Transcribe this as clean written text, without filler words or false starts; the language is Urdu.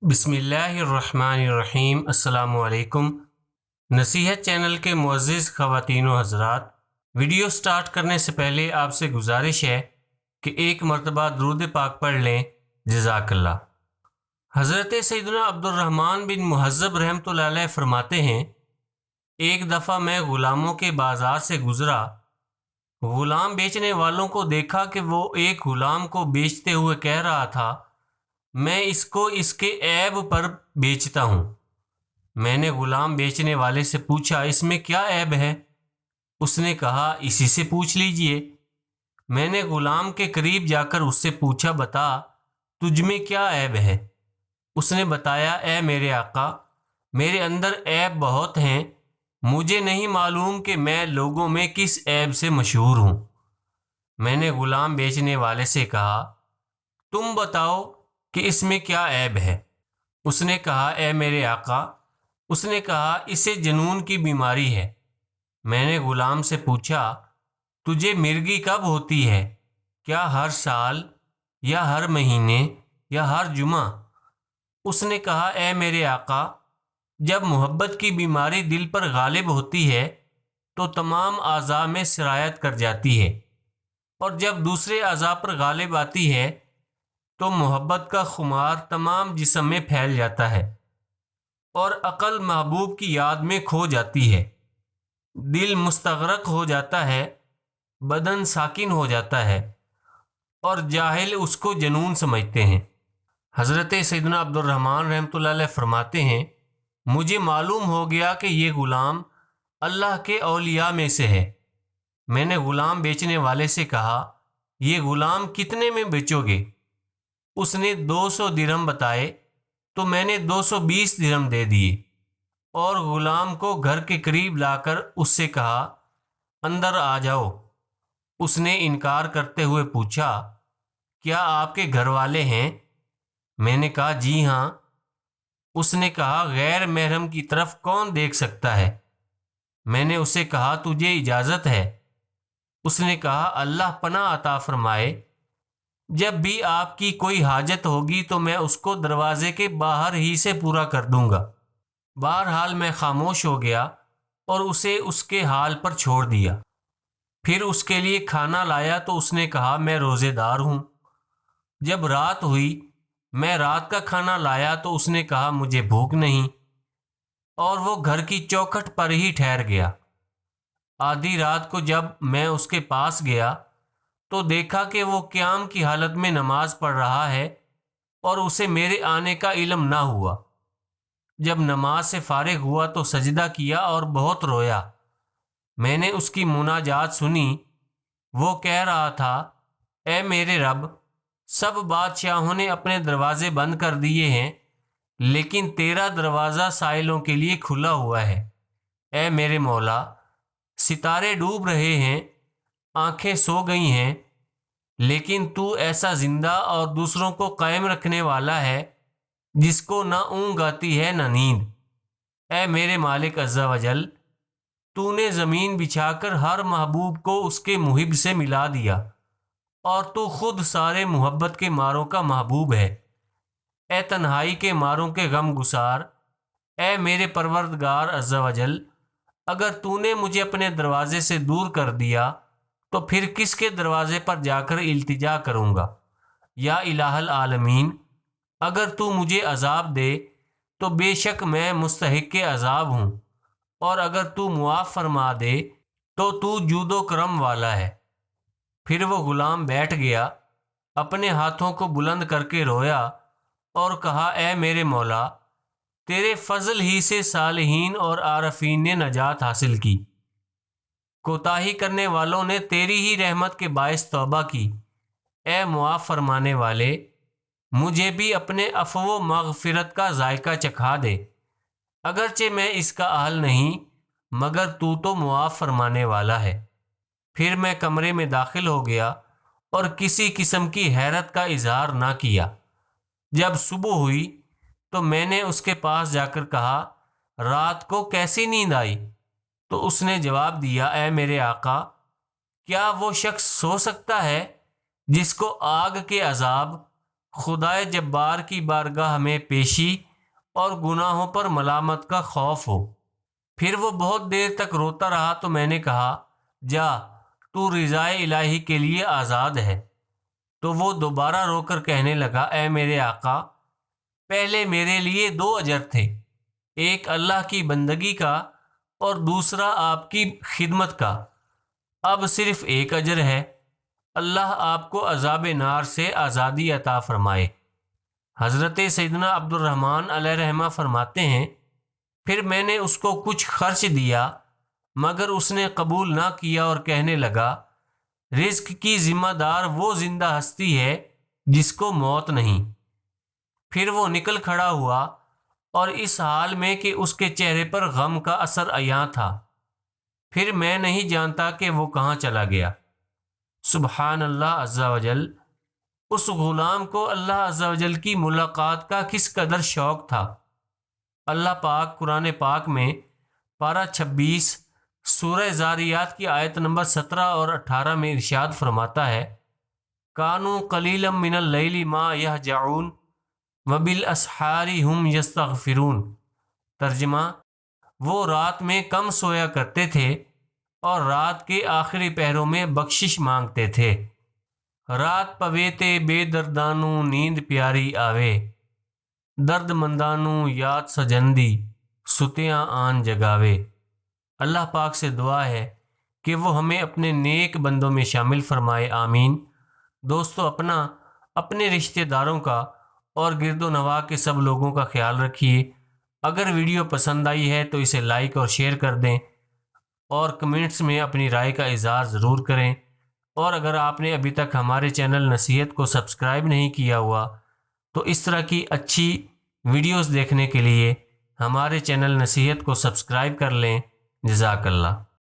بسم اللہ الرحمن الرحیم۔ السلام علیکم۔ نصیحت چینل کے معزز خواتین و حضرات، ویڈیو سٹارٹ کرنے سے پہلے آپ سے گزارش ہے کہ ایک مرتبہ درود پاک پڑھ لیں۔ جزاک اللہ۔ حضرت سیدنا عبد الرحمن بن مہذب رحمۃ اللہ علیہ فرماتے ہیں، ایک دفعہ میں غلاموں کے بازار سے گزرا، غلام بیچنے والوں کو دیکھا کہ وہ ایک غلام کو بیچتے ہوئے کہہ رہا تھا، میں اس کو اس کے عیب پر بیچتا ہوں۔ میں نے غلام بیچنے والے سے پوچھا، اس میں کیا عیب ہے؟ اس نے کہا، اسی سے پوچھ لیجئے۔ میں نے غلام کے قریب جا کر اس سے پوچھا، بتا تجھ میں کیا عیب ہے؟ اس نے بتایا، اے میرے آقا، میرے اندر عیب بہت ہیں، مجھے نہیں معلوم کہ میں لوگوں میں کس عیب سے مشہور ہوں۔ میں نے غلام بیچنے والے سے کہا، تم بتاؤ کہ اس میں کیا عیب ہے؟ اس نے کہا، اے میرے آقا، اس نے کہا، اسے جنون کی بیماری ہے۔ میں نے غلام سے پوچھا، تجھے مرگی کب ہوتی ہے؟ کیا ہر سال یا ہر مہینے یا ہر جمعہ؟ اس نے کہا، اے میرے آقا، جب محبت کی بیماری دل پر غالب ہوتی ہے تو تمام اعضاء میں سرایت کر جاتی ہے، اور جب دوسرے اعضاء پر غالب آتی ہے تو محبت کا خمار تمام جسم میں پھیل جاتا ہے، اور عقل محبوب کی یاد میں کھو جاتی ہے، دل مستغرق ہو جاتا ہے، بدن ساکن ہو جاتا ہے، اور جاہل اس کو جنون سمجھتے ہیں۔ حضرت سیدنا عبد الرحمن رحمۃ اللہ علیہ فرماتے ہیں، مجھے معلوم ہو گیا کہ یہ غلام اللہ کے اولیاء میں سے ہے۔ میں نے غلام بیچنے والے سے کہا، یہ غلام کتنے میں بیچو گے؟ اس نے 200 درہم بتائے تو میں نے 220 درہم دے دیے، اور غلام کو گھر کے قریب لا کر اس سے کہا، اندر آ جاؤ۔ اس نے انکار کرتے ہوئے پوچھا، کیا آپ کے گھر والے ہیں؟ میں نے کہا، جی ہاں۔ اس نے کہا، غیر محرم کی طرف کون دیکھ سکتا ہے؟ میں نے اسے کہا، تجھے اجازت ہے؟ اس نے کہا، اللہ پناہ عطا فرمائے، جب بھی آپ کی کوئی حاجت ہوگی تو میں اس کو دروازے کے باہر ہی سے پورا کر دوں گا۔ بہرحال میں خاموش ہو گیا اور اسے اس کے حال پر چھوڑ دیا۔ پھر اس کے لیے کھانا لایا تو اس نے کہا، میں روزے دار ہوں۔ جب رات ہوئی، میں رات کا کھانا لایا تو اس نے کہا، مجھے بھوک نہیں، اور وہ گھر کی چوکھٹ پر ہی ٹھہر گیا۔ آدھی رات کو جب میں اس کے پاس گیا تو دیکھا کہ وہ قیام کی حالت میں نماز پڑھ رہا ہے، اور اسے میرے آنے کا علم نہ ہوا۔ جب نماز سے فارغ ہوا تو سجدہ کیا اور بہت رویا۔ میں نے اس کی مناجات سنی، وہ کہہ رہا تھا، اے میرے رب، سب بادشاہوں نے اپنے دروازے بند کر دیے ہیں، لیکن تیرا دروازہ سائلوں کے لیے کھلا ہوا ہے۔ اے میرے مولا، ستارے ڈوب رہے ہیں، آنکھیں سو گئی ہیں، لیکن تو ایسا زندہ اور دوسروں کو قائم رکھنے والا ہے جس کو نہ اونگ آتی ہے نہ نیند۔ اے میرے مالک عز و جل، تو نے زمین بچھا کر ہر محبوب کو اس کے محب سے ملا دیا، اور تو خود سارے محبت کے ماروں کا محبوب ہے۔ اے تنہائی کے ماروں کے غم گسار، اے میرے پروردگار عز و جل، اگر تو نے مجھے اپنے دروازے سے دور کر دیا تو پھر کس کے دروازے پر جا کر التجا کروں گا؟ یا الہ العالمین، اگر تو مجھے عذاب دے تو بے شک میں مستحق عذاب ہوں، اور اگر تو معاف فرما دے تو جود و کرم والا ہے۔ پھر وہ غلام بیٹھ گیا، اپنے ہاتھوں کو بلند کر کے رویا اور کہا، اے میرے مولا، تیرے فضل ہی سے صالحین اور عارفین نے نجات حاصل کی، کوتاہی کرنے والوں نے تیری ہی رحمت کے باعث توبہ کی۔ اے معاف فرمانے والے، مجھے بھی اپنے عفو و مغفرت کا ذائقہ چکھا دے، اگرچہ میں اس کا اہل نہیں، مگر تو معاف فرمانے والا ہے۔ پھر میں کمرے میں داخل ہو گیا اور کسی قسم کی حیرت کا اظہار نہ کیا۔ جب صبح ہوئی تو میں نے اس کے پاس جا کر کہا، رات کو کیسی نیند آئی؟ تو اس نے جواب دیا، اے میرے آقا، کیا وہ شخص سو سکتا ہے جس کو آگ کے عذاب، خدائے جبار کی بارگاہ میں پیشی اور گناہوں پر ملامت کا خوف ہو۔ پھر وہ بہت دیر تک روتا رہا تو میں نے کہا، جا، تو رضائے الہی کے لیے آزاد ہے۔ تو وہ دوبارہ رو کر کہنے لگا، اے میرے آقا، پہلے میرے لیے 2 اجر تھے، ایک اللہ کی بندگی کا اور دوسرا آپ کی خدمت کا، اب صرف 1 اجر ہے۔ اللہ آپ کو عذاب نار سے آزادی عطا فرمائے۔ حضرت سیدنا عبد الرحمن علیہ رحمہ فرماتے ہیں، پھر میں نے اس کو کچھ خرچ دیا مگر اس نے قبول نہ کیا اور کہنے لگا، رزق کی ذمہ دار وہ زندہ ہستی ہے جس کو موت نہیں۔ پھر وہ نکل کھڑا ہوا اور اس حال میں کہ اس کے چہرے پر غم کا اثر عیاں تھا۔ پھر میں نہیں جانتا کہ وہ کہاں چلا گیا۔ سبحان اللہ عز و جل، اس غلام کو اللہ عز و جل کی ملاقات کا کس قدر شوق تھا۔ اللہ پاک قرآن پاک میں پارہ 26 سورہ زاریات کی آیت نمبر 17 اور 18 میں ارشاد فرماتا ہے، کانوا قلیلا من اللیل ما یہجعون وبالاسحار ہم یستغفرون۔ ترجمہ، وہ رات میں کم سویا کرتے تھے اور رات کے آخری پہروں میں بخشش مانگتے تھے۔ رات پوے تے بے دردانوں نیند پیاری آوے، درد مندانوں یاد سجندی ستیاں آن جگاوے۔ اللہ پاک سے دعا ہے کہ وہ ہمیں اپنے نیک بندوں میں شامل فرمائے، آمین۔ دوستو، اپنے رشتہ داروں کا اور گرد و نواح کے سب لوگوں کا خیال رکھیے۔ اگر ویڈیو پسند آئی ہے تو اسے لائک اور شیئر کر دیں اور کمنٹس میں اپنی رائے کا اظہار ضرور کریں۔ اور اگر آپ نے ابھی تک ہمارے چینل نصیحت کو سبسکرائب نہیں کیا ہوا تو اس طرح کی اچھی ویڈیوز دیکھنے کے لیے ہمارے چینل نصیحت کو سبسکرائب کر لیں۔ جزاک اللہ۔